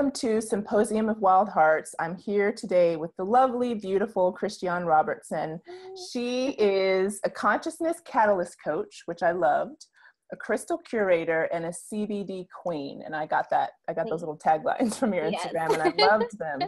Welcome to Symposium of Wild Hearts. I'm here today with the lovely, beautiful Christion Robertson. She is a consciousness catalyst coach, which I loved, a crystal curator, and a CBD queen. And I got those little taglines from your Instagram, and I loved them.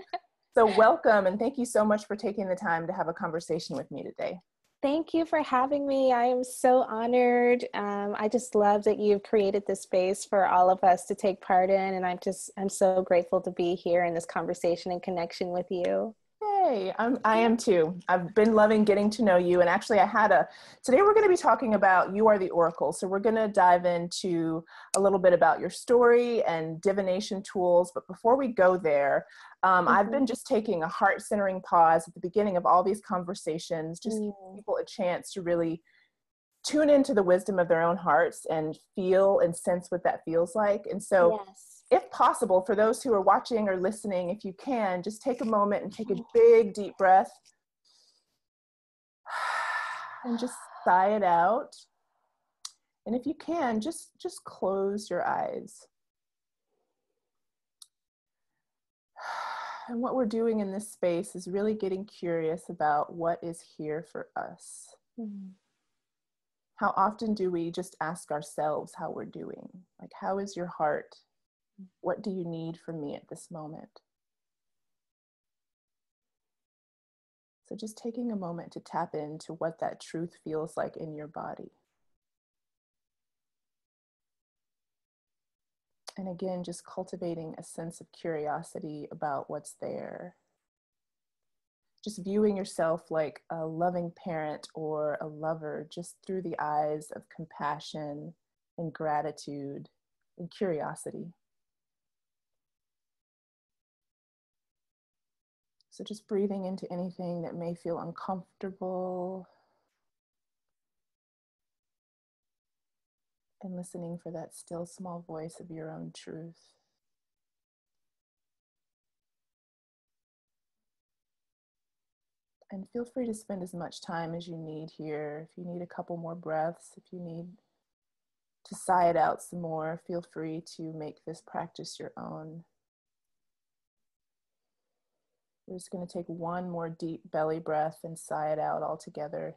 So welcome, and thank you so much for taking the time to have a conversation with me today. Thank you for having me. I am so honored. I just love that you've created this space for all of us to take part in. And I'm so grateful to be here in this conversation and connection with you. Hey, I am too. I've been loving getting to know you. And actually today we're going to be talking about You Are the Oracle. So we're going to dive into a little bit about your story and divination tools. But before we go there, I've been just taking a heart-centering pause at the beginning of all these conversations, just giving people a chance to really tune into the wisdom of their own hearts and feel and sense what that feels like. And so if possible, for those who are watching or listening, if you can, just take a moment and take a big, deep breath and just sigh it out. And if you can, just close your eyes. And what we're doing in this space is really getting curious about what is here for us. How often do we just ask ourselves how we're doing? Like, how is your heart? What do you need from me at this moment? So just taking a moment to tap into what that truth feels like in your body. And again, just cultivating a sense of curiosity about what's there. Just viewing yourself like a loving parent or a lover, just through the eyes of compassion and gratitude and curiosity. So just breathing into anything that may feel uncomfortable and listening for that still small voice of your own truth. And feel free to spend as much time as you need here. If you need a couple more breaths, if you need to sigh it out some more, feel free to make this practice your own. We're just going to take one more deep belly breath and sigh it out all together.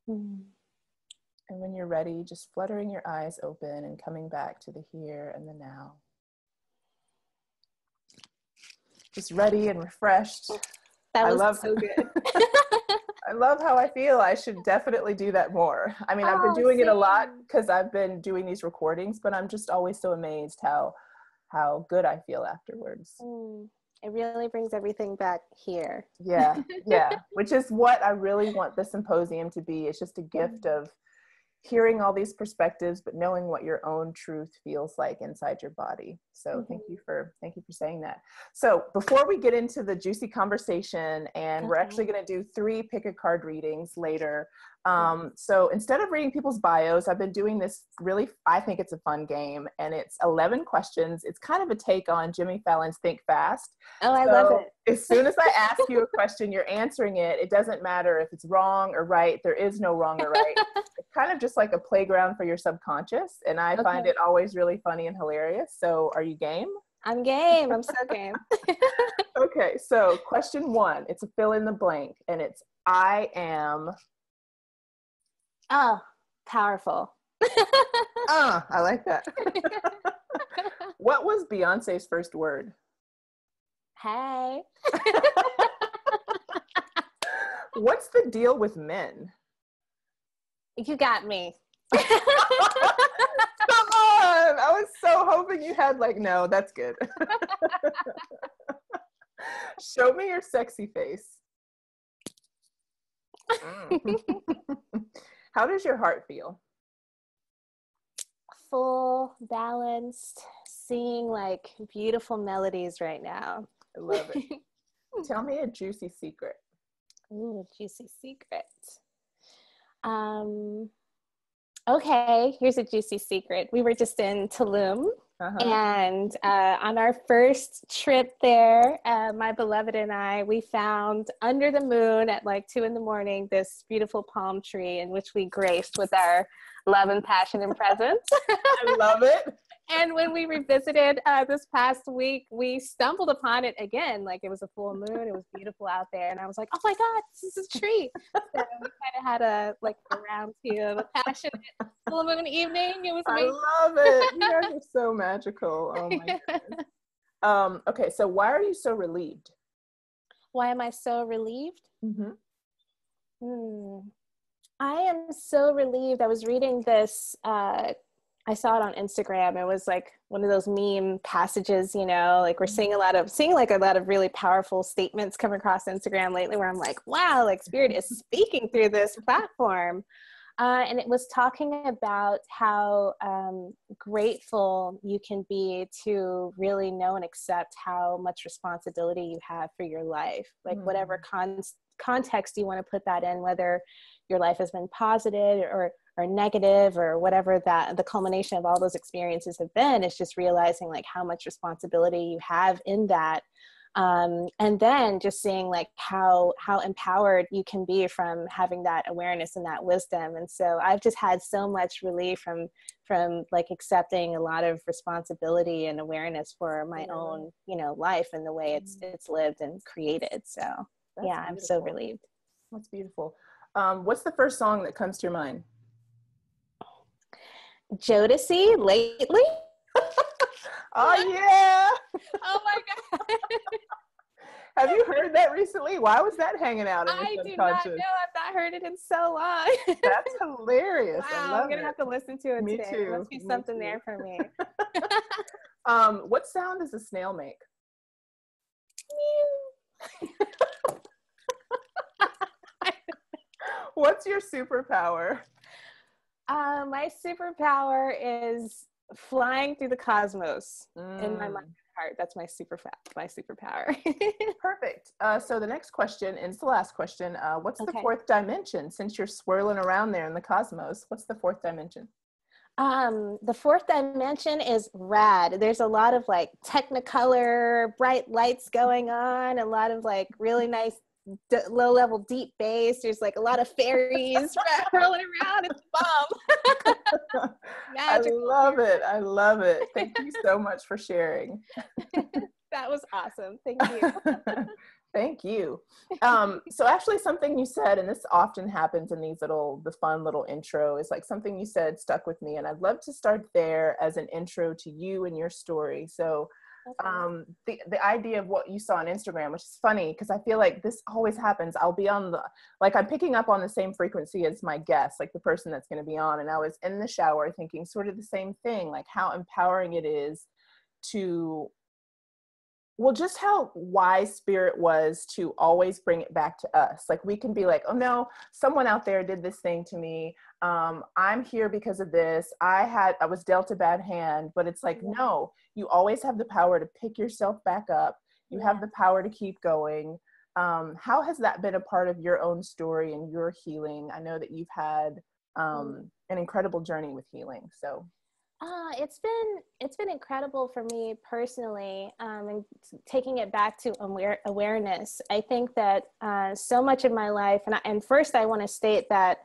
And when you're ready, just fluttering your eyes open and coming back to the here and the now. Just ready and refreshed. That was so good. I love how I feel. I should definitely do that more. I mean, I've been doing it a lot because I've been doing these recordings, but I'm just always so amazed how good I feel afterwards. It really brings everything back here. Yeah, which is what I really want the symposium to be. It's just a gift of hearing all these perspectives, but knowing what your own truth feels like inside your body. So thank you for saying that. So before we get into the juicy conversation, and we're actually going to do 3 pick a card readings later. So instead of reading people's bios, I've been doing this I think it's a fun game, and it's 11 questions. It's kind of a take on Jimmy Fallon's Think Fast. Oh, I love it. As soon as I ask you a question, you're answering it. It doesn't matter if it's wrong or right. There is no wrong or right. It's kind of just like a playground for your subconscious. And I find it always really funny and hilarious. So are you game? I'm game. I'm so game. Okay. So question 1, it's a fill in the blank, and it's I am. Oh, powerful. I like that. What was Beyonce's first word? Hey. What's the deal with men? You got me. Come on. I was so hoping you had no, that's good. Show me your sexy face. How does your heart feel? Full, balanced, singing beautiful melodies right now. I love it. Tell me a juicy secret. Ooh, juicy secret. Okay, here's a juicy secret. We were just in Tulum Uh-huh. And on our first trip there, my beloved and I, we found under the moon at like 2 a.m. this beautiful palm tree in which we graced with our love and passion and presence. I love it. And when we revisited this past week, we stumbled upon it again. Like it was a full moon. It was beautiful out there. And I was like, oh my God, this is a tree. So we kind of had a round two of a passionate full moon evening. It was amazing. I love it. You guys are so magical. Oh my goodness. Okay, so why are you so relieved? Why am I so relieved? Mm-hmm. I am so relieved. I was reading this I saw it on Instagram. It was like one of those meme passages, you know, like we're seeing a lot of really powerful statements come across Instagram lately where I'm like, wow, like Spirit is speaking through this platform. And it was talking about how grateful you can be to really know and accept how much responsibility you have for your life, like whatever context you want to put that in, whether your life has been positive or negative or whatever that the culmination of all those experiences have been. It's just realizing like how much responsibility you have in that. And then just seeing like how empowered you can be from having that awareness and that wisdom. And so I've just had so much relief from like accepting a lot of responsibility and awareness for my own, you know, life and the way it's lived and created. So that's beautiful. I'm so relieved. That's beautiful. What's the first song that comes to your mind? Jodeci, Lately. Oh yeah. Oh my God. Have you heard that recently? Why was that hanging out in your I subconscious? do not know. I've not heard it in so long. That's hilarious. Wow, I'm gonna have to listen to it Me today. too. There must be something there for me. What sound does a snail make? What's your superpower? My superpower is flying through the cosmos in my mind and heart. That's my superpower. Perfect. So the next question, and it's the last question, what's the fourth dimension? Since you're swirling around there in the cosmos, what's the fourth dimension? The fourth dimension is rad. There's a lot of like technicolor, bright lights going on, a lot of like really nice low level deep bass. There's like a lot of fairies rolling around. It's bomb. I love it. I love it. Thank you so much for sharing. That was awesome. Thank you. Thank you. So actually something you said, and this often happens in these the fun little intro, is like something you said stuck with me. And I'd love to start there as an intro to you and your story. So the idea of what you saw on Instagram, which is funny because I feel like this always happens. I'll be on I'm picking up on the same frequency as my guest, like the person that's going to be on. And I was in the shower thinking sort of the same thing, like how empowering it is to, well, just how wise Spirit was to always bring it back to us. Like we can be like, oh no, someone out there did this thing to me. I'm here because of this. I was dealt a bad hand, but it's like, no, you always have the power to pick yourself back up. You have the power to keep going. How has that been a part of your own story and your healing? I know that you've had an incredible journey with healing. So it's been incredible for me personally, and taking it back to awareness. I think that so much of my life, and first I want to state that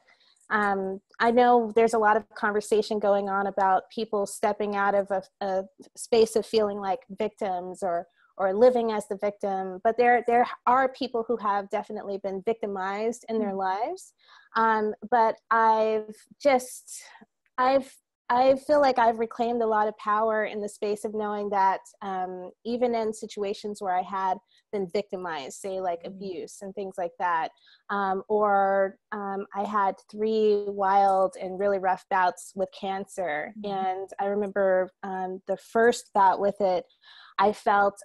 I know there's a lot of conversation going on about people stepping out of a space of feeling like victims or living as the victim, but there are people who have definitely been victimized in their lives. But I feel like I've reclaimed a lot of power in the space of knowing that even in situations where I had been victimized, say like abuse and things like that, or I had 3 wild and really rough bouts with cancer. And I remember the first bout with it, I felt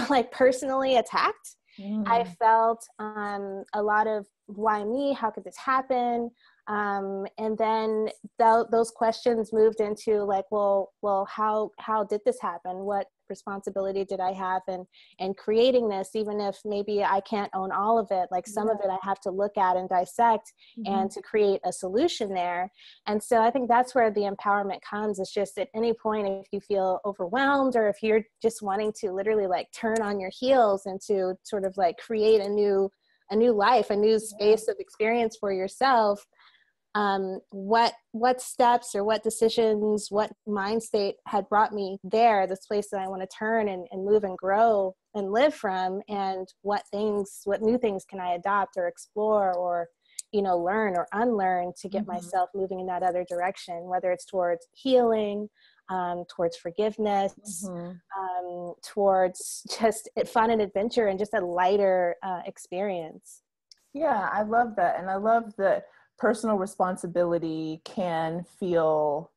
like personally attacked. I felt a lot of why me? How could this happen? And then those questions moved into like, well, how did this happen? What responsibility did I have in creating this, even if maybe I can't own all of it, like some of it I have to look at and dissect and to create a solution there. And so I think that's where the empowerment comes. It's just at any point, if you feel overwhelmed, or if you're just wanting to literally like turn on your heels and to sort of like create a new life, a new space of experience for yourself, what steps or what decisions, what mind state had brought me there, this place that I want to turn and move and grow and live from, and what new things can I adopt or explore or, learn or unlearn to get myself moving in that other direction, whether it's towards healing, towards forgiveness, towards just fun and adventure and just a lighter experience. Yeah, I love that. And I love that personal responsibility can feel,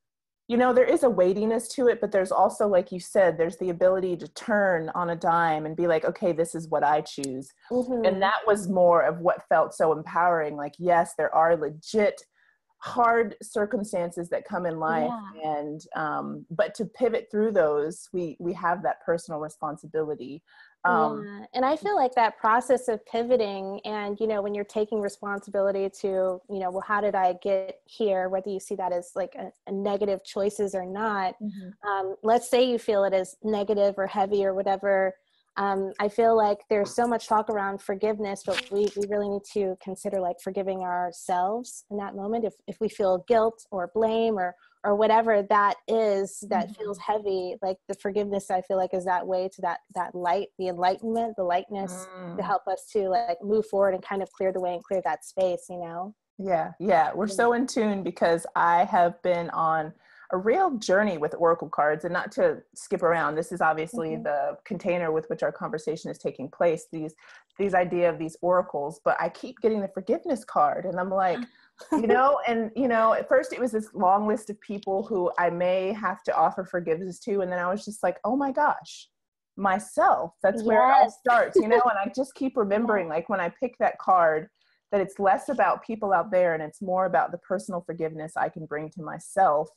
there is a weightiness to it, but there's also, like you said, there's the ability to turn on a dime and be like, okay, this is what I choose. And that was more of what felt so empowering. Like, yes, there are legit hard circumstances that come in life, and but to pivot through those, we have that personal responsibility. And I feel like that process of pivoting and, when you're taking responsibility to, well, how did I get here? Whether you see that as like a negative choices or not, let's say you feel it as negative or heavy or whatever. I feel like there's so much talk around forgiveness, but we really need to consider like forgiving ourselves in that moment. If we feel guilt or blame or whatever that is that feels heavy, like the forgiveness, I feel like is that way to that light, the enlightenment, the lightness to help us to like move forward and kind of clear the way and clear that space, Yeah. We're so in tune, because I have been on a real journey with oracle cards, and not to skip around. This is obviously the container with which our conversation is taking place, these idea of these oracles, but I keep getting the forgiveness card, and I'm like, at first it was this long list of people who I may have to offer forgiveness to. And then I was just like, oh my gosh, myself, that's where it all starts, and I just keep remembering, like when I pick that card, that it's less about people out there and it's more about the personal forgiveness I can bring to myself.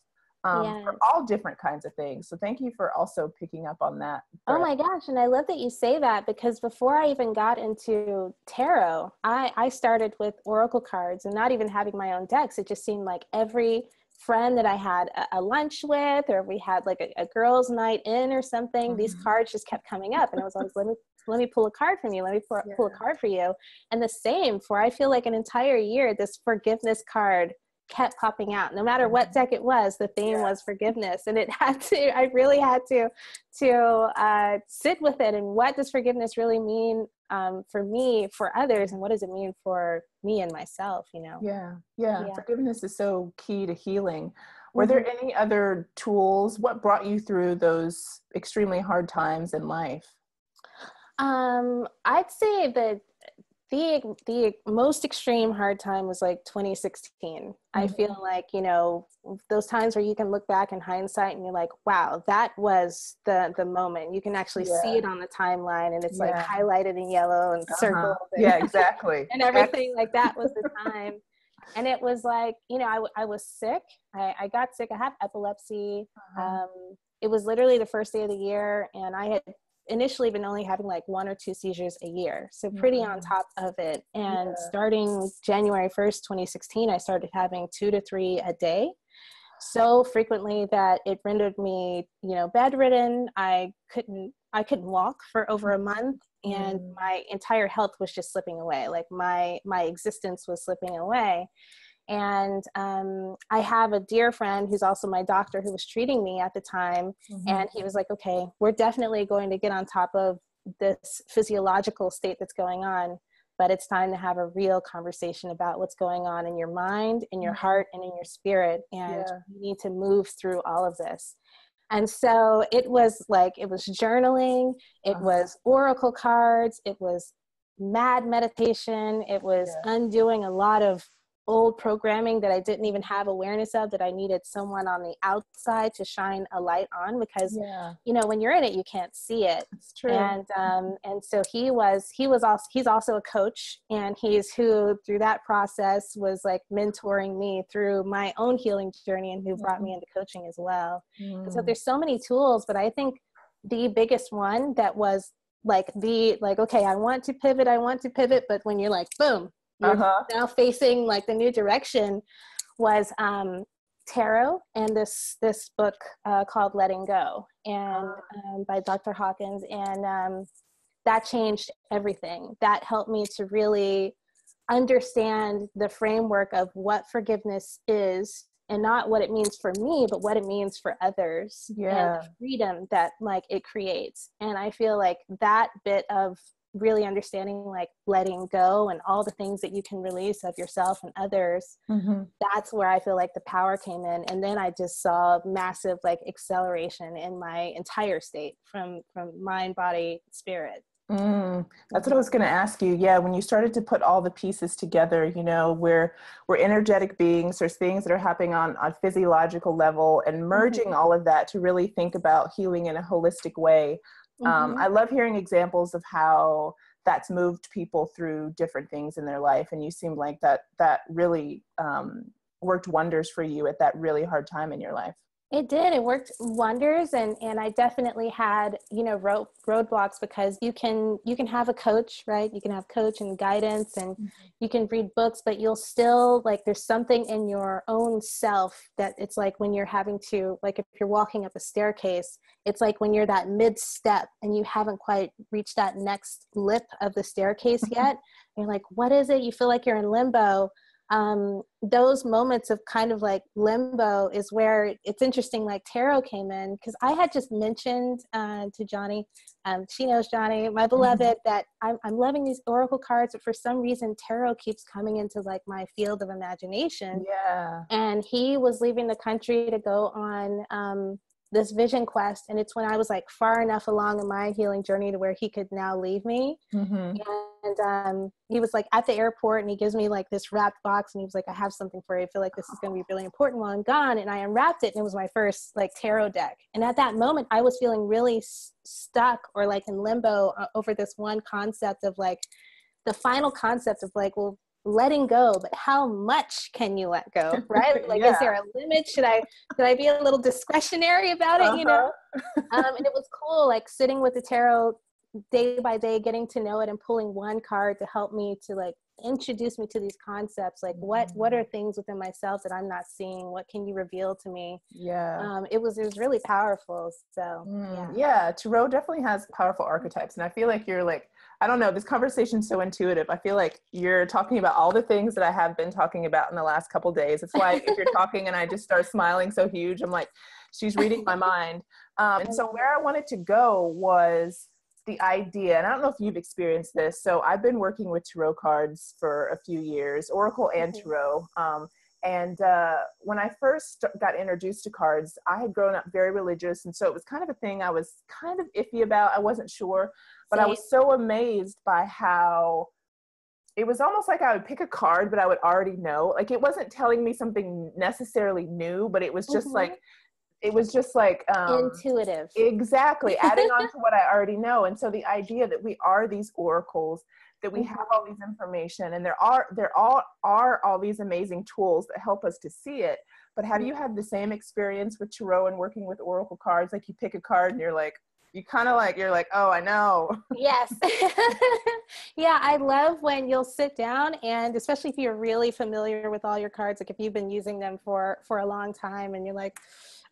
For all different kinds of things. So thank you for also picking up on that. Oh my gosh. And I love that you say that, because before I even got into tarot, I started with oracle cards and not even having my own decks. It just seemed like every friend that I had a lunch with, or we had like a girls' night in or something, these cards just kept coming up. And I was like, let me pull a card from you. Let me pull a card for you. And the same for, I feel like an entire year, this forgiveness card kept popping out. No matter what deck it was, the theme was forgiveness. And I really had to sit with it. And what does forgiveness really mean for me, for others? And what does it mean for me and myself, Yeah. Forgiveness is so key to healing. Were there any other tools? What brought you through those extremely hard times in life? I'd say that the most extreme hard time was like 2016. I feel like, those times where you can look back in hindsight and you're like, wow, that was the moment. You can actually see it on the timeline, and it's like highlighted in yellow and circled. Yeah, exactly. And everything like that was the time. And it was like, I was sick. I got sick. I have epilepsy. It was literally the first day of the year, and I had initially been only having like 1 or 2 seizures a year. So pretty on top of it. And starting January 1st, 2016, I started having 2 to 3 a day, so frequently that it rendered me, bedridden. I couldn't walk for over a month, and my entire health was just slipping away. Like my existence was slipping away. And I have a dear friend who's also my doctor, who was treating me at the time. And he was like, okay, we're definitely going to get on top of this physiological state that's going on, but it's time to have a real conversation about what's going on in your mind, in your heart, and in your spirit. And you need to move through all of this. And so it was journaling, it was oracle cards, it was mad meditation, it was undoing a lot of old programming that I didn't even have awareness of, that I needed someone on the outside to shine a light on, because when you're in it, you can't see it. It's true. And so he's also a coach, and he's who through that process was like mentoring me through my own healing journey, and who brought me into coaching as well. So there's so many tools, but I think the biggest one that was like okay, I want to pivot, but when you're like, boom, you're now facing like the new direction, was tarot and this book called Letting Go, and by Dr. Hawkins, and that changed everything. That helped me to really understand the framework of what forgiveness is, and not what it means for me, but what it means for others, and the freedom that like it creates. And I feel like that bit of really understanding like letting go and all the things that you can release of yourself and others, that's where I feel like the power came in. And then I just saw massive like acceleration in my entire state from mind, body, spirit. That's what I was going to ask you. Yeah, when you started to put all the pieces together, you know, we're energetic beings. There's things that are happening on physiological level, and merging all of that to really think about healing in a holistic way. I love hearing examples of how that's moved people through different things in their life, and you seem like that really worked wonders for you at that really hard time in your life. It did. It worked wonders. And I definitely had, you know, roadblocks, because you can have a coach, right? You can have coach and guidance, and you can read books, but you'll still like, there's something in your own self that it's like when you're having to, like if you're walking up a staircase, it's like when you're that mid step and you haven't quite reached that next lip of the staircase yet. You're like, what is it? You feel like you're in limbo. Those moments of kind of like limbo is where it's interesting, like tarot came in, because I had just mentioned to Johnny, she knows Johnny, my beloved, that I'm loving these oracle cards, but for some reason tarot keeps coming into like my field of imagination. And he was leaving the country to go on this vision quest, and it's when I was like far enough along in my healing journey to where he could now leave me. And he was like at the airport, and he gives me like this wrapped box, and he was like, I have something for you. I feel like this is going to be really important while I'm gone. And I unwrapped it, and it was my first like tarot deck. And at that moment I was feeling really stuck, or like in limbo over this one concept of like the final concept of like, well, letting go, but how much can you let go, right? Like, is there a limit? Should I be a little discretionary about it, you know? And it was cool, like sitting with the tarot day by day, getting to know it, and pulling one card to help me to like introduce me to these concepts. Like what are things within myself that I'm not seeing? What can you reveal to me? It was really powerful. So tarot definitely has powerful archetypes, and I feel like you're like, I don't know, this conversation's so intuitive. I feel like you're talking about all the things that I have been talking about in the last couple of days. It's why if you're talking and I just start smiling so huge, I'm like, she's reading my mind. And so where I wanted to go was the idea, and I don't know if you've experienced this. So I've been working with tarot cards for a few years, Oracle and tarot. And when I first got introduced to cards, I had grown up very religious. And so it was kind of a thing I was kind of iffy about. I wasn't sure, but I was so amazed by how it was almost like I would pick a card, but I would already know. Like it wasn't telling me something necessarily new, but it was just like, intuitive. Exactly. Adding on to what I already know. And so the idea that we are these oracles, that we have all these information, and there are all these amazing tools that help us to see it. But have you had the same experience with tarot and working with oracle cards? Like you pick a card and you're like, oh, I know. Yes. Yeah. I love when you'll sit down, and especially if you're really familiar with all your cards, like if you've been using them for a long time, and you're like,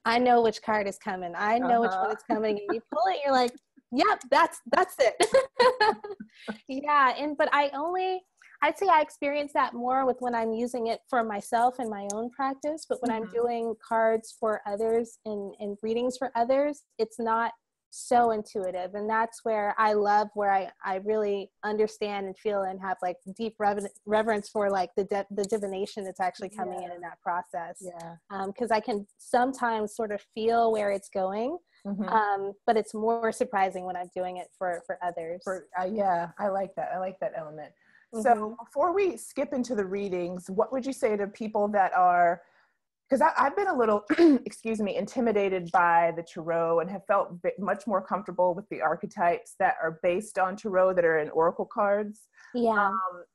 I know which card is coming. I know which one is coming. And you pull it, you're like, yep, that's it. But I'd say I experience that more with when I'm using it for myself in my own practice. But when I'm doing cards for others and readings for others, it's not so intuitive. And that's where I love, where I really understand and feel and have like deep reverence for like the divination that's actually coming in that process. Because I can sometimes sort of feel where it's going. But it's more surprising when I'm doing it for others. I like that. I like that element. So before we skip into the readings, what would you say to people that are, because I've been a little, intimidated by the tarot, and have felt much more comfortable with the archetypes that are based on tarot that are in oracle cards.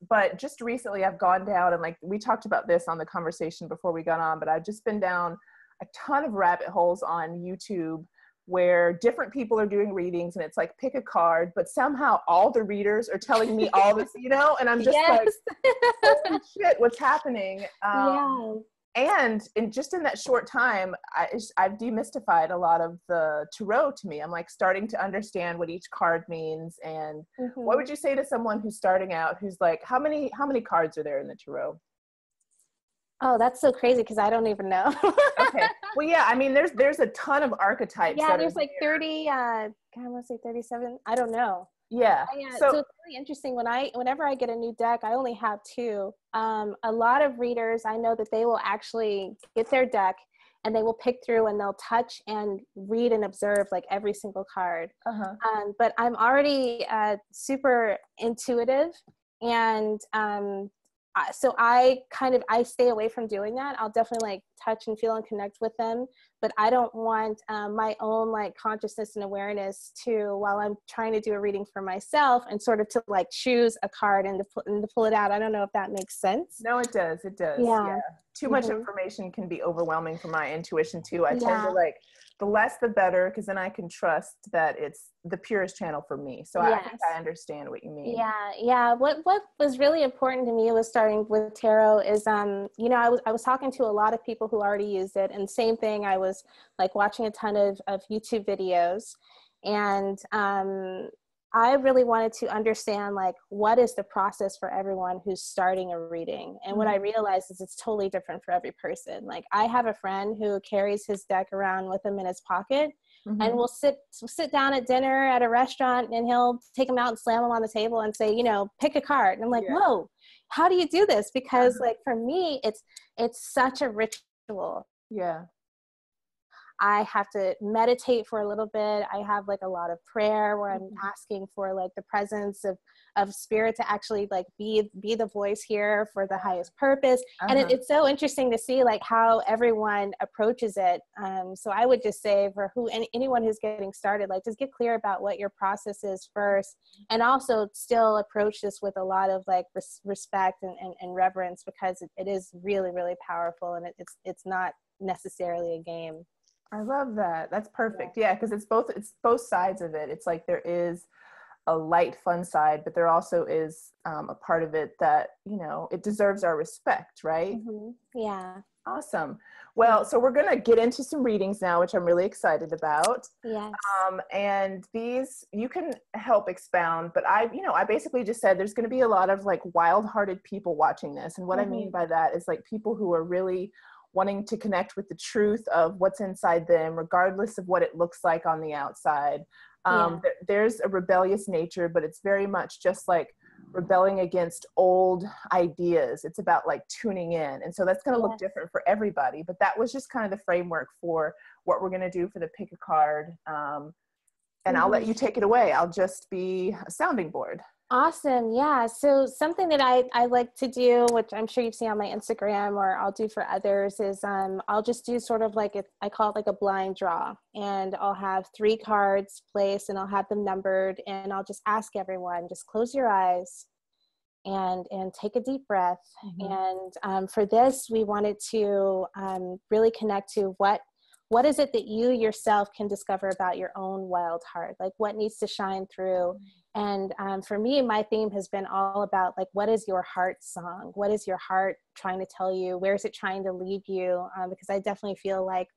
But just recently I've gone down, and like we talked about this on the conversation before we got on, but I've just been down a ton of rabbit holes on YouTube where different people are doing readings and it's like pick a card, but somehow all the readers are telling me all this, you know, and I'm just like, holy shit, what's happening? Yeah. And just in that short time, I've demystified a lot of the tarot to me. I'm like starting to understand what each card means. And what would you say to someone who's starting out, who's like, how many cards are there in the tarot? Oh, that's so crazy because I don't even know. Okay. Well, yeah, I mean, there's a ton of archetypes. Yeah, there's like 30, I want to say 37. I don't know. Yeah. So it's really interesting. Whenever I get a new deck, I only have two. A lot of readers, I know that they will actually get their deck and they will pick through and they'll touch and read and observe like every single card. But I'm already super intuitive, and so I stay away from doing that. I'll definitely like touch and feel and connect with them, but I don't want my own like consciousness and awareness to, while I'm trying to do a reading for myself and sort of to like choose a card and to pull it out. I don't know if that makes sense. No, it does. It does. Yeah. Too much information can be overwhelming for my intuition too. I tend to like, the less the better, because then I can trust that it's the purest channel for me. So I think I understand what you mean. Yeah. What was really important to me was starting with tarot is, you know, I was talking to a lot of people who already used it, and same thing, I was like watching a ton of YouTube videos, and I really wanted to understand like what is the process for everyone who's starting a reading. And what I realized is it's totally different for every person. Like I have a friend who carries his deck around with him in his pocket, and we'll sit down at dinner at a restaurant, and he'll take them out and slam them on the table and say, you know, pick a card. And I'm like, whoa, how do you do this? Because like for me, it's such a ritual. Yeah. I have to meditate for a little bit. I have like a lot of prayer where I'm asking for like the presence of spirit to actually like be the voice here for the highest purpose. And it's so interesting to see like how everyone approaches it. So I would just say for anyone who's getting started, like just get clear about what your process is first, and also still approach this with a lot of like respect and reverence, because it is really, really powerful, and it's not necessarily a game. I love that. That's perfect. Yeah, because it's both sides of it. It's like there is a light, fun side, but there also is a part of it that, you know, it deserves our respect, right? Yeah. Awesome. Well, so we're going to get into some readings now, which I'm really excited about. Yes. And these, you can help expound, but I basically just said there's going to be a lot of like wild-hearted people watching this. And what I mean by that is like people who are really wanting to connect with the truth of what's inside them, regardless of what it looks like on the outside. There's a rebellious nature, but it's very much just like rebelling against old ideas. It's about like tuning in. And so that's going to look different for everybody. But that was just kind of the framework for what we're going to do for the pick a card. And I'll let you take it away. I'll just be a sounding board. Awesome. Yeah. So something that I like to do, which I'm sure you've seen on my Instagram or I'll do for others, is I'll just do sort of like I call it like a blind draw, and I'll have 3 cards placed and I'll have them numbered, and I'll just ask everyone, just close your eyes and take a deep breath. And for this, we wanted to really connect to what is it that you yourself can discover about your own wild heart? Like what needs to shine through? And for me, my theme has been all about like, what is your heart song? What is your heart trying to tell you? Where is it trying to lead you? Because I definitely feel like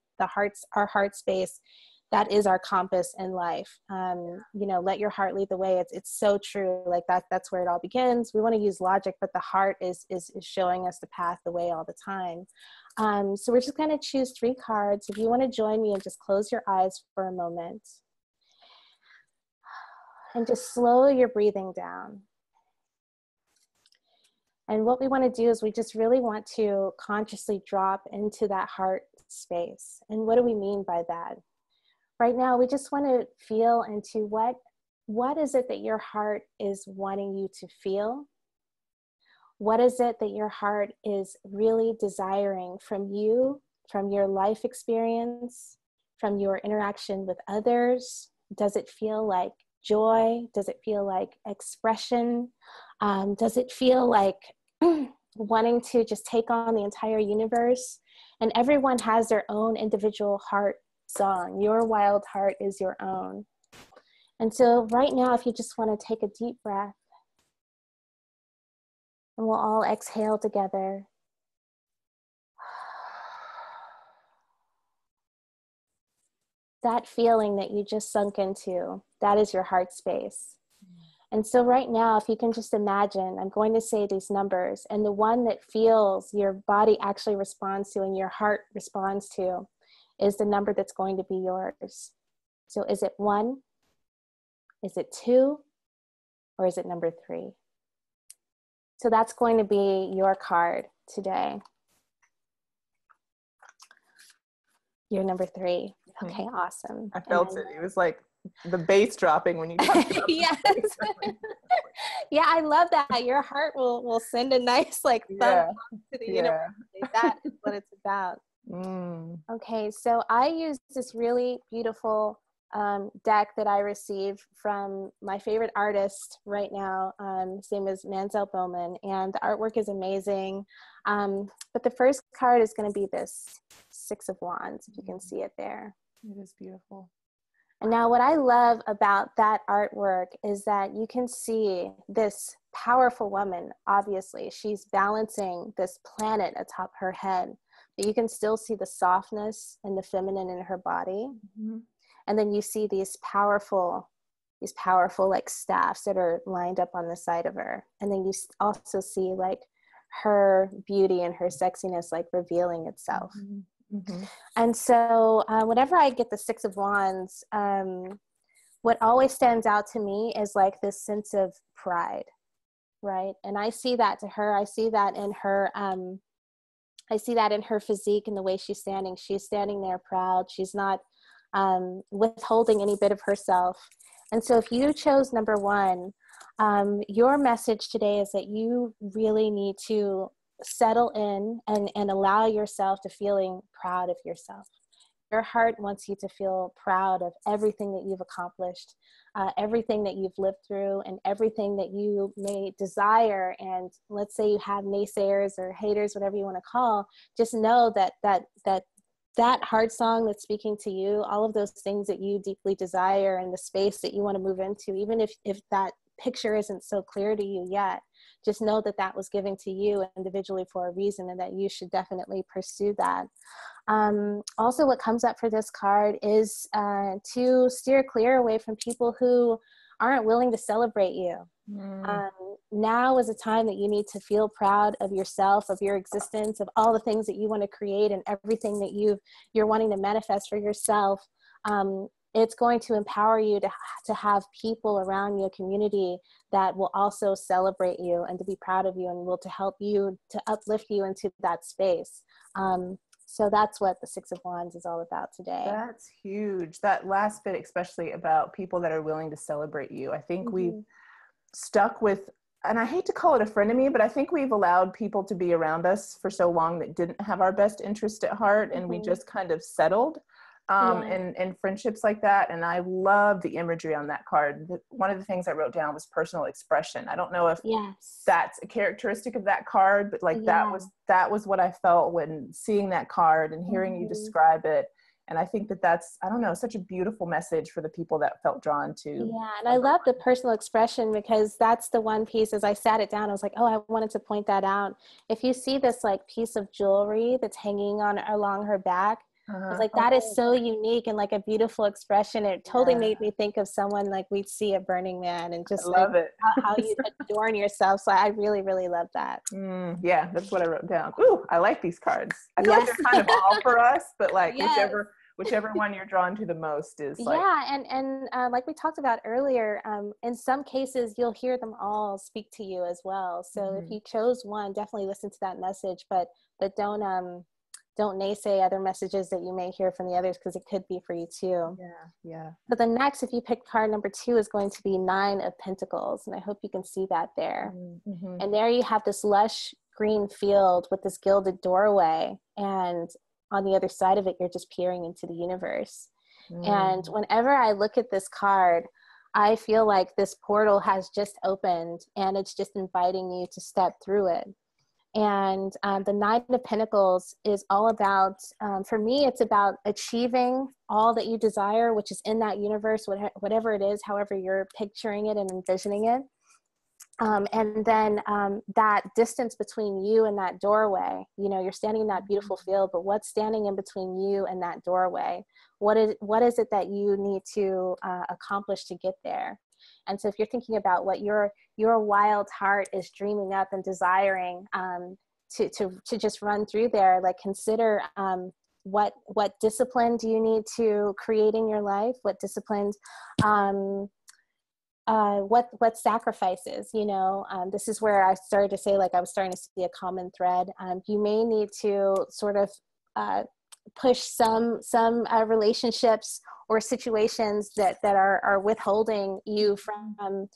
our heart space, that is our compass in life. You know, let your heart lead the way. It's so true. Like that's where it all begins. We want to use logic, but the heart is showing us the path, the way all the time. So we're just going to choose 3 cards. If you want to join me and just close your eyes for a moment. And just slow your breathing down. And what we want to do is we just really want to consciously drop into that heart space. And what do we mean by that? Right now, we just want to feel into what is it that your heart is wanting you to feel? What is it that your heart is really desiring from you, from your life experience, from your interaction with others? Does it feel like joy? Does it feel like expression? Does it feel like wanting to just take on the entire universe? And everyone has their own individual heart song. Your wild heart is your own. And so right now, if you just want to take a deep breath, and we'll all exhale together. That feeling that you just sunk into, that is your heart space. And so right now, if you can just imagine, I'm going to say these numbers, and the one that feels your body actually responds to and your heart responds to is the number that's going to be yours. So is it 1? Is it 2? Or is it number 3? So that's going to be your card today. You're number 3. Okay, awesome. I felt it. It was like the bass dropping when you talked about yes. Yeah, I love that. Your heart will send a nice like thumb to the universe. That is what it's about. Okay, so I use this really beautiful deck that I received from my favorite artist right now. His name is Mansell Bowman, and the artwork is amazing. But the first card is going to be this 6 of Wands, if you can see it there. It is beautiful. And now what I love about that artwork is that you can see this powerful woman. Obviously, she's balancing this planet atop her head, but you can still see the softness and the feminine in her body. And then you see these powerful like staffs that are lined up on the side of her. And then you also see like her beauty and her sexiness like revealing itself. And so whenever I get the 6 of Wands, what always stands out to me is like this sense of pride, right? And I see that to her. I see that in her physique and the way she's standing. She's standing there proud. She's not withholding any bit of herself. And so if you chose number 1, your message today is that you really need to settle in and allow yourself to feeling proud of yourself. Your heart wants you to feel proud of everything that you've accomplished, everything that you've lived through, and everything that you may desire. And let's say you have naysayers or haters, whatever you want to call, just know that heart song that's speaking to you, all of those things that you deeply desire and the space that you want to move into, even if that picture isn't so clear to you yet, just know that that was given to you individually for a reason, and that you should definitely pursue that. Also, what comes up for this card is to steer clear away from people who aren't willing to celebrate you. Now is a time that you need to feel proud of yourself, of your existence, of all the things that you want to create and everything that you're wanting to manifest for yourself. It's going to empower you to have people around you, a community that will also celebrate you and to be proud of you and will to help you, to uplift you into that space. So that's what the 6 of Wands is all about today. That's huge. That last bit, especially about people that are willing to celebrate you. I think we've stuck with, and I hate to call it a frenemy, but I think we've allowed people to be around us for so long that didn't have our best interest at heart, and we just kind of settled in friendships like that. And I love the imagery on that card. One of the things I wrote down was personal expression. I don't know if that's a characteristic of that card, but like that was what I felt when seeing that card and hearing you describe it. And I think that's, I don't know, such a beautiful message for the people that felt drawn to. Yeah, and I love the personal expression, because that's the one piece, as I sat it down, I was like, oh, I wanted to point that out. If you see this like piece of jewelry that's hanging on along her back, I was like, that is so unique and like a beautiful expression. It totally made me think of someone like we'd see a Burning Man, and just love it. how you adorn yourself. So I really, really love that. Yeah, that's what I wrote down. Ooh, I like these cards. I feel like they're kind of all for us, but like whichever one you're drawn to the most is like. Yeah, and like we talked about earlier, in some cases you'll hear them all speak to you as well. So if you chose one, definitely listen to that message, but don't naysay other messages that you may hear from the others, because it could be for you too. Yeah. But the next, if you pick card number 2, is going to be 9 of Pentacles, and I hope you can see that there. And there you have this lush green field with this gilded doorway, and on the other side of it, you're just peering into the universe. And whenever I look at this card, I feel like this portal has just opened, and it's just inviting you to step through it. And the Nine of Pentacles is all about, for me, it's about achieving all that you desire, which is in that universe, whatever it is, however you're picturing it and envisioning it. And then that distance between you and that doorway, you know, you're standing in that beautiful field, but what's standing in between you and that doorway? What is it that you need to accomplish to get there? And so if you're thinking about what your wild heart is dreaming up and desiring to just run through there, like consider what discipline do you need to create in your life? What disciplines, what sacrifices, you know, this is where I started to say, like, I was starting to see a common thread. You may need to sort of push some relationships or situations that are withholding you from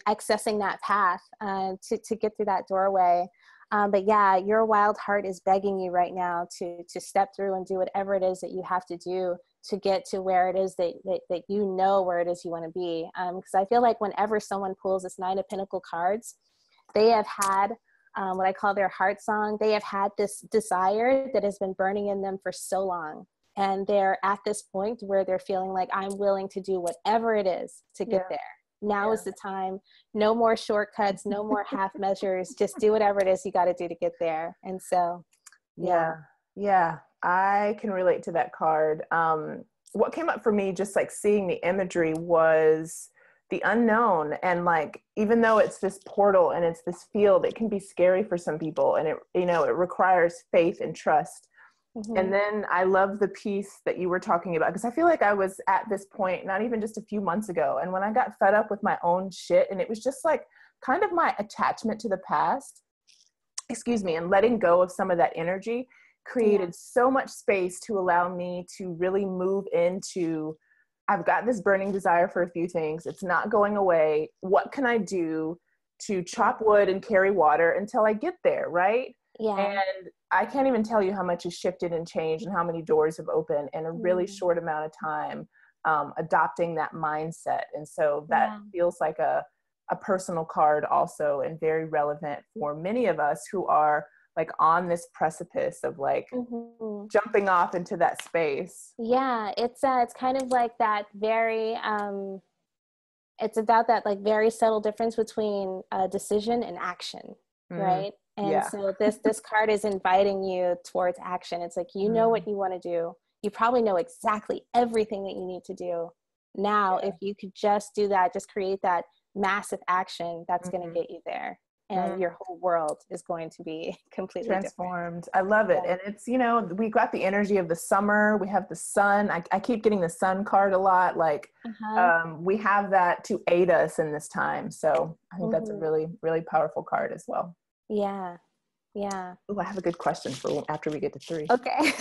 accessing that path to get through that doorway. But yeah, your wild heart is begging you right now to step through and do whatever it is that you have to do to get to where it is that you know where it is you want to be. Because I feel like whenever someone pulls this Nine of Pentacles cards, they have had what I call their heart song. They have had this desire that has been burning in them for so long. And they're at this point where they're feeling like, I'm willing to do whatever it is to get there. Now is the time. No more shortcuts, no more half measures. Just do whatever it is you got to do to get there. And so, yeah, I can relate to that card. What came up for me, just like seeing the imagery, was the unknown. And like, even though it's this portal and it's this field, it can be scary for some people. And it, you know, it requires faith and trust. Mm-hmm. And then I love the piece that you were talking about, because I feel like I was at this point, not even just a few months ago. And when I got fed up with my own shit, and it was just like kind of my attachment to the past, and letting go of some of that energy created so much space to allow me to really move into, I've got this burning desire for a few things. It's not going away. What can I do to chop wood and carry water until I get there, right? Yeah. And I can't even tell you how much has shifted and changed and how many doors have opened in a really short amount of time, adopting that mindset. And so that feels like a personal card also, and very relevant for many of us who are like on this precipice of like jumping off into that space. Yeah, it's kind of like that very, it's about that like very subtle difference between decision and action, right? And so this card is inviting you towards action. It's like, you know what you want to do. You probably know exactly everything that you need to do. Now, if you could just do that, just create that massive action, that's going to get you there. And your whole world is going to be completely transformed. different. I love it. And it's, you know, we got the energy of the summer. We have the sun. I keep getting the sun card a lot. Like we have that to aid us in this time. So I think that's a really, really powerful card as well. Yeah. Yeah. Oh, I have a good question for after we get to 3. Okay.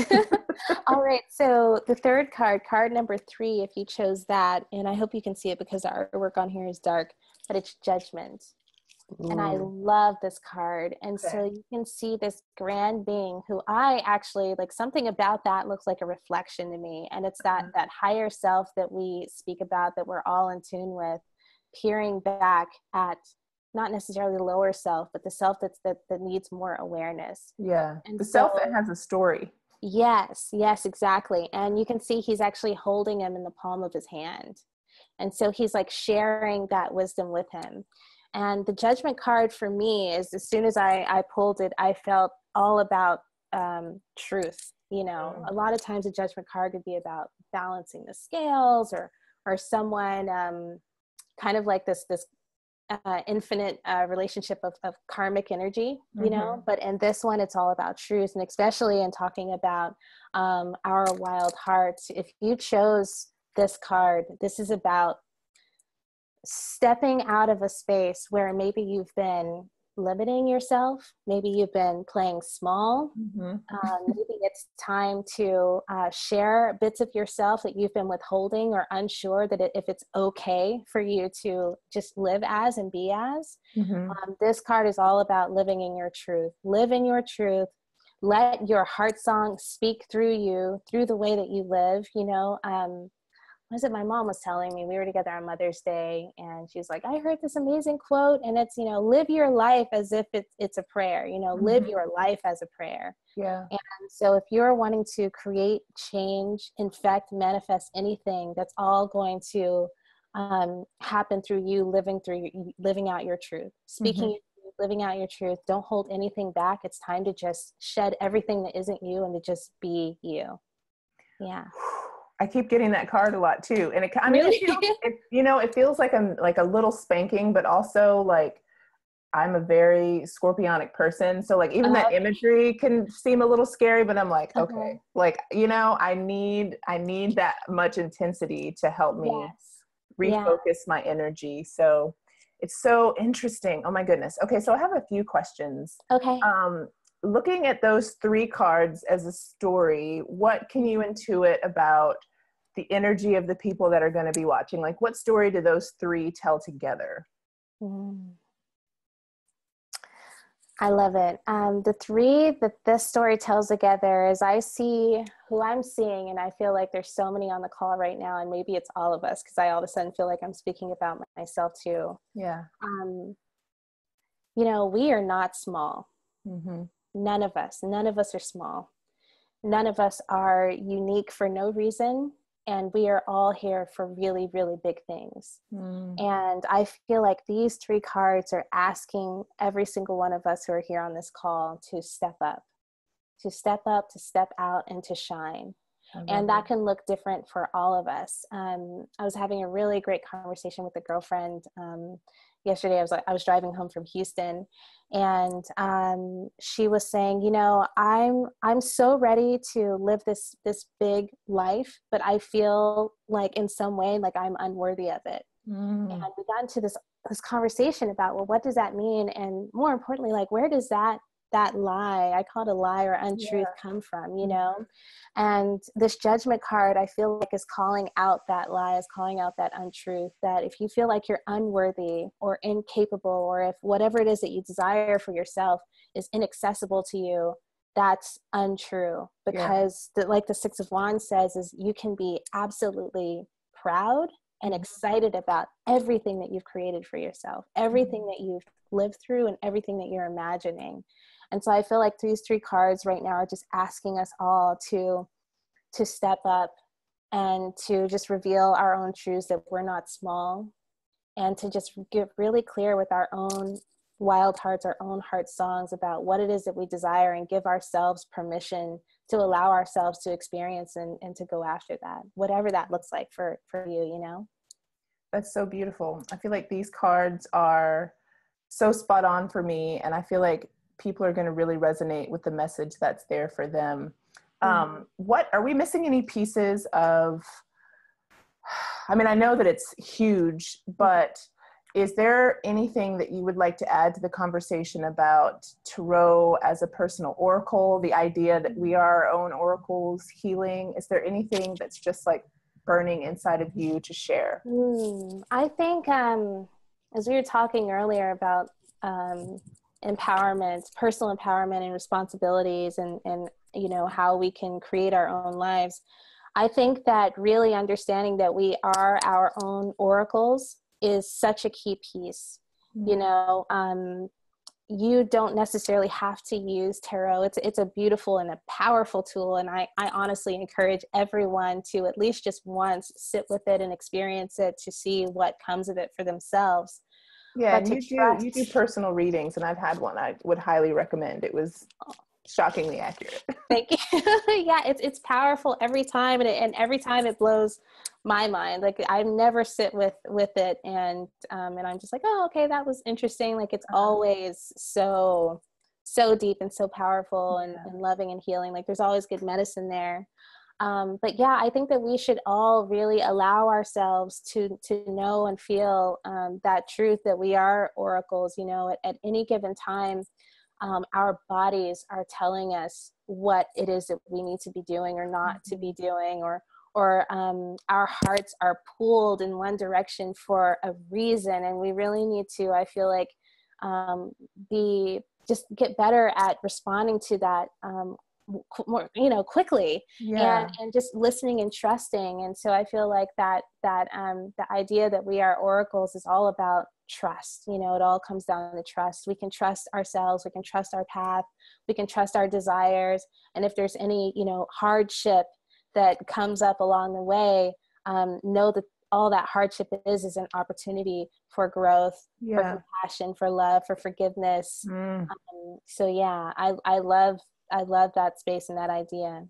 All right. So the third card number 3, if you chose that, and I hope you can see it because the artwork on here is dark, but it's Judgment. Ooh. And I love this card. And so you can see this grand being who I actually, like, something about that looks like a reflection to me. And it's that higher self that we speak about, that we're all in tune with, peering back at not necessarily the lower self, but the self that needs more awareness. Yeah. And the self that has a story. Yes, exactly. And you can see he's actually holding him in the palm of his hand. And so he's like sharing that wisdom with him. And the Judgment card for me is, as soon as I pulled it, I felt all about truth. You know, a lot of times a Judgment card could be about balancing the scales, or someone kind of like this infinite relationship of karmic energy, you know, but in this one, it's all about truth. And especially in talking about our wild hearts, if you chose this card, this is about stepping out of a space where maybe you've been limiting yourself, maybe you've been playing small, maybe it's time to share bits of yourself that you've been withholding or unsure that if it's okay for you to just live as and be as. This card is all about living in your truth. Live in your truth. Let your heart song speak through you, through the way that you live, you know. was it my mom was telling me, we were together on Mother's Day, and she's like, I heard this amazing quote, and it's, live your life as if it's a prayer, live your life as a prayer. Yeah. And so if you're wanting to create change, in fact, manifest anything, that's all going to happen through you living out your truth, speaking, living out your truth. Don't hold anything back. It's time to just shed everything that isn't you and to just be you. Yeah. I keep getting that card a lot too. And Really? it feels like I'm like a little spanking, but also like I'm a very scorpionic person. So like even that imagery can seem a little scary, but I'm like, okay, like, I need that much intensity to help me refocus my energy. So it's so interesting. Oh my goodness. Okay. So I have a few questions. Okay. Looking at those 3 cards as a story, what can you intuit about the energy of the people that are going to be watching? Like, what story do those 3 tell together? I love it. The 3 that this story tells together is, I see who I'm seeing, and I feel like there's so many on the call right now, and maybe it's all of us, because I all of a sudden feel like I'm speaking about myself too. Yeah. We are not small. None of us are small. None of us are unique for no reason. And we are all here for really, really big things. And I feel like these 3 cards are asking every single one of us who are here on this call to step up, to step out, and to shine. And that can look different for all of us. I was having a really great conversation with a girlfriend yesterday. I was driving home from Houston, and she was saying, I'm so ready to live this big life, but I feel like in some way like I'm unworthy of it. And we got into this conversation about, well, what does that mean? And more importantly, like, where does that lie, I call it a lie or untruth, come from, And this judgment card, I feel like, is calling out that lie, is calling out that untruth, that if you feel like you're unworthy or incapable, or if whatever it is that you desire for yourself is inaccessible to you, that's untrue. Because like the 6 of Wands says, is you can be absolutely proud and excited about everything that you've created for yourself, everything that you've lived through, and everything that you're imagining. And so I feel like these 3 cards right now are just asking us all to step up and to just reveal our own truths, that we're not small, and to just get really clear with our own wild hearts, our own heart songs about what it is that we desire, and give ourselves permission to allow ourselves to experience and to go after that, whatever that looks like for you, That's so beautiful. I feel like these cards are so spot on for me, and I feel like people are going to really resonate with the message that's there for them. What are we missing any pieces of? I mean, I know that it's huge, but is there anything that you would like to add to the conversation about tarot as a personal oracle, the idea that we are our own oracles, healing? Is there anything that's just like burning inside of you to share? I think as we were talking earlier about empowerment, personal empowerment and responsibilities, and how we can create our own lives, I think that really understanding that we are our own oracles is such a key piece. You don't necessarily have to use tarot. It's a beautiful and a powerful tool. And I honestly encourage everyone to at least just once sit with it and experience it to see what comes of it for themselves. Yeah, and you do personal readings, and I've had one. I would highly recommend. It was shockingly accurate. Thank you. Yeah, it's powerful every time, and every time it blows my mind. Like, I never sit with it, and I'm just like, oh, okay, that was interesting. Like, it's always so deep and so powerful and loving and healing. Like, there's always good medicine there. But yeah, I think that we should all really allow ourselves to know and feel that truth, that we are oracles. At any given time, our bodies are telling us what it is that we need to be doing or not to be doing, or our hearts are pulled in one direction for a reason. And we really need to, I feel like, just get better at responding to that more, quickly, Yeah. and just listening and trusting. And so I feel like that the idea that we are oracles is all about trust. It all comes down to trust. We can trust ourselves, we can trust our path, we can trust our desires. And if there's any, hardship that comes up along the way, know that all that hardship is an opportunity for growth, for compassion, for love, for forgiveness. So yeah, I love that space and that idea.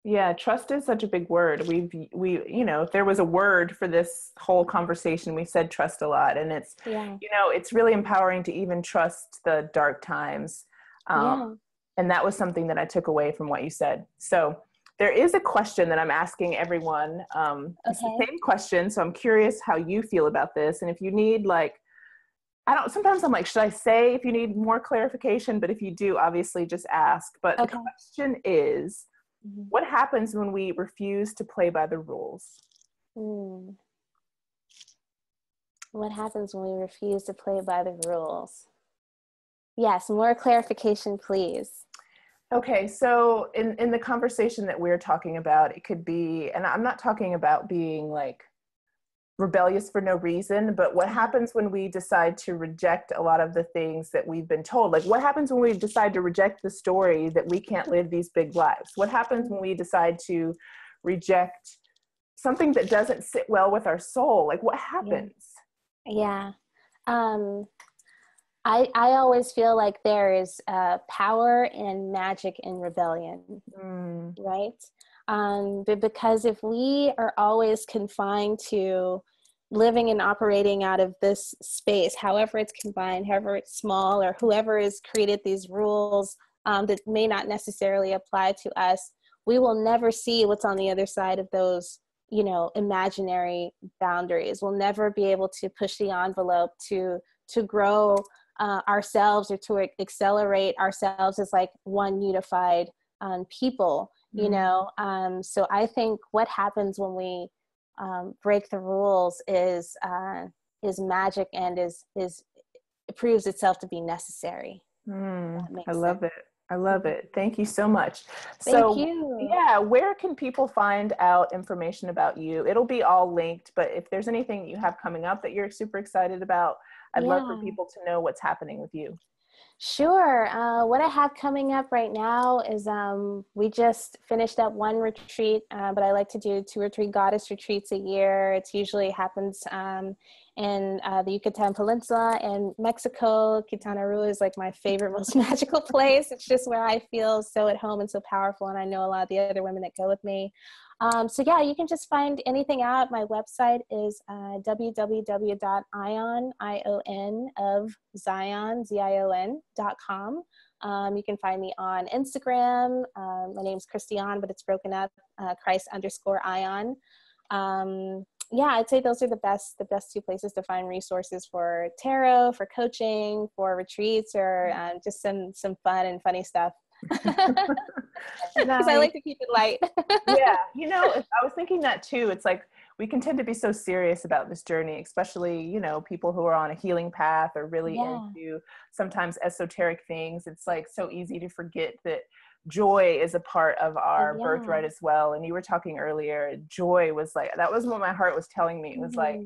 Yeah, trust is such a big word. If there was a word for this whole conversation, we said trust a lot. And it's, it's really empowering to even trust the dark times. And that was something that I took away from what you said. So there is a question that I'm asking everyone. It's the same question. So I'm curious how you feel about this. And if you need sometimes I'm like, should I say if you need more clarification? But if you do, obviously just ask. But the question is, what happens when we refuse to play by the rules? What happens when we refuse to play by the rules? Yes, more clarification, please. Okay, so in the conversation that we're talking about, it could be, and I'm not talking about being like rebellious for no reason, but what happens when we decide to reject a lot of the things that we've been told? Like, what happens when we decide to reject the story that we can't live these big lives? What happens when we decide to reject something that doesn't sit well with our soul? Like, what happens? Yeah. I always feel like there is power and magic in rebellion, right? But because if we are always confined to living and operating out of this space, however it's confined, however it's small, or whoever has created these rules that may not necessarily apply to us, we will never see what's on the other side of those, imaginary boundaries. We'll never be able to push the envelope to grow ourselves, or to accelerate ourselves as like one unified people, so I think what happens when we break the rules is magic, and it proves itself to be necessary. I love it. I love it. Thank you so much. Thank you. Yeah, where can people find out information about you? It'll be all linked, but if there's anything you have coming up that you're super excited about, I'd love for people to know what's happening with you. Sure. What I have coming up right now is we just finished up one retreat, but I like to do 2 or 3 goddess retreats a year. It usually happens in the Yucatan Peninsula in Mexico. Quintana Roo is like my favorite, most magical place. It's just where I feel so at home and so powerful, and I know a lot of the other women that go with me. So yeah, you can just find anything out. My website is www.ion, I-O-N, of Zion, Z-I-O-N.com. You can find me on Instagram. My name's Christion, but it's broken up, Christ_Ion. Yeah, I'd say those are the best 2 places to find resources for tarot, for coaching, for retreats, or just some fun and funny stuff. Because I like to keep it light. Yeah, I was thinking that too. It's like we can tend to be so serious about this journey, especially, people who are on a healing path or really into sometimes esoteric things. It's like so easy to forget that joy is a part of our birthright as well. And you were talking earlier, joy was like, that was what my heart was telling me. It was like,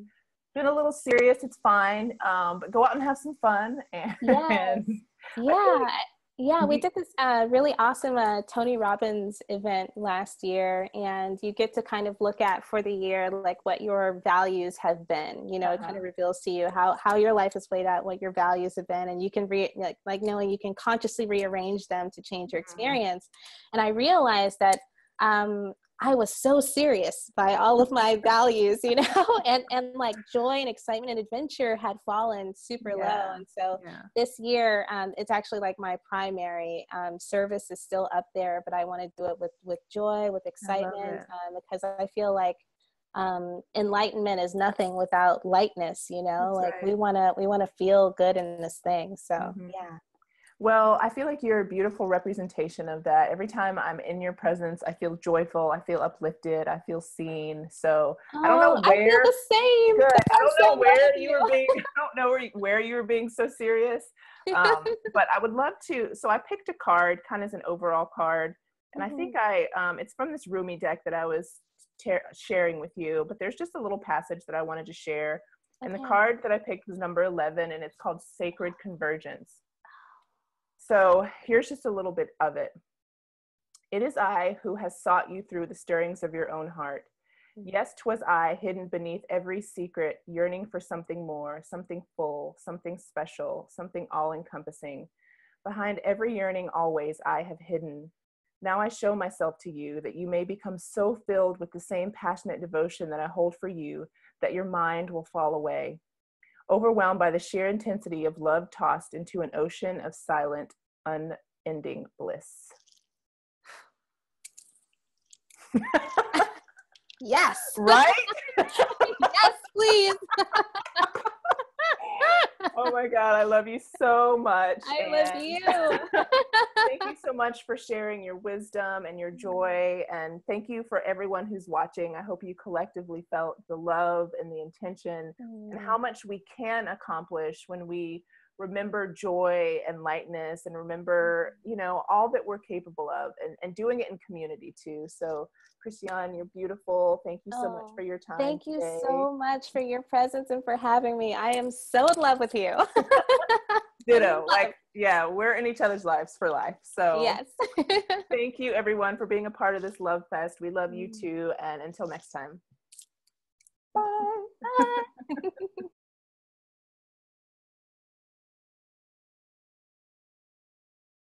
been a little serious, it's fine, but go out and have some fun. Yeah, we did this really awesome Tony Robbins event last year, and you get to kind of look at for the year, like what your values have been, it kind of reveals to you how your life is played out, what your values have been, and you can like knowing you can consciously rearrange them to change your experience. And I realized that I was so serious by all of my values, and like joy and excitement and adventure had fallen super low. And so this year, it's actually like my primary service is still up there, but I want to do it with joy, with excitement, because I feel like enlightenment is nothing without lightness, like we want to feel good in this thing. So yeah. Well, I feel like you're a beautiful representation of that. Every time I'm in your presence, I feel joyful. I feel uplifted. I feel seen. So I don't know where. I feel the same. Good. I don't know where you were being. I don't know where you were being so serious. But I would love to. So I picked a card, kind of as an overall card. And I think it's from this Rumi deck that I was sharing with you, but there's just a little passage that I wanted to share. And the card that I picked was number 11, and it's called Sacred Convergence. So here's just a little bit of it. It is I who has sought you through the stirrings of your own heart. Yes, 'twas I, hidden beneath every secret, yearning for something more, something full, something special, something all-encompassing. Behind every yearning always I have hidden. Now I show myself to you, that you may become so filled with the same passionate devotion that I hold for you, that your mind will fall away, overwhelmed by the sheer intensity of love tossed into an ocean of silent, unending bliss. Yes. Right? Yes, please. Oh my God, I love you so much. I love you. Thank you so much for sharing your wisdom and your joy. And thank you for everyone who's watching. I hope you collectively felt the love and the intention and how much we can accomplish when we remember joy and lightness and remember, you know, all that we're capable of, and doing it in community too. So Christion, you're beautiful. Thank you so much for your time. Thank you today. so much for your presence and for having me. I am so in love with you. Ditto. Like, yeah, we're in each other's lives for life. So yes. Thank you everyone for being a part of this Love Fest. We love you too. And until next time. Bye. Bye.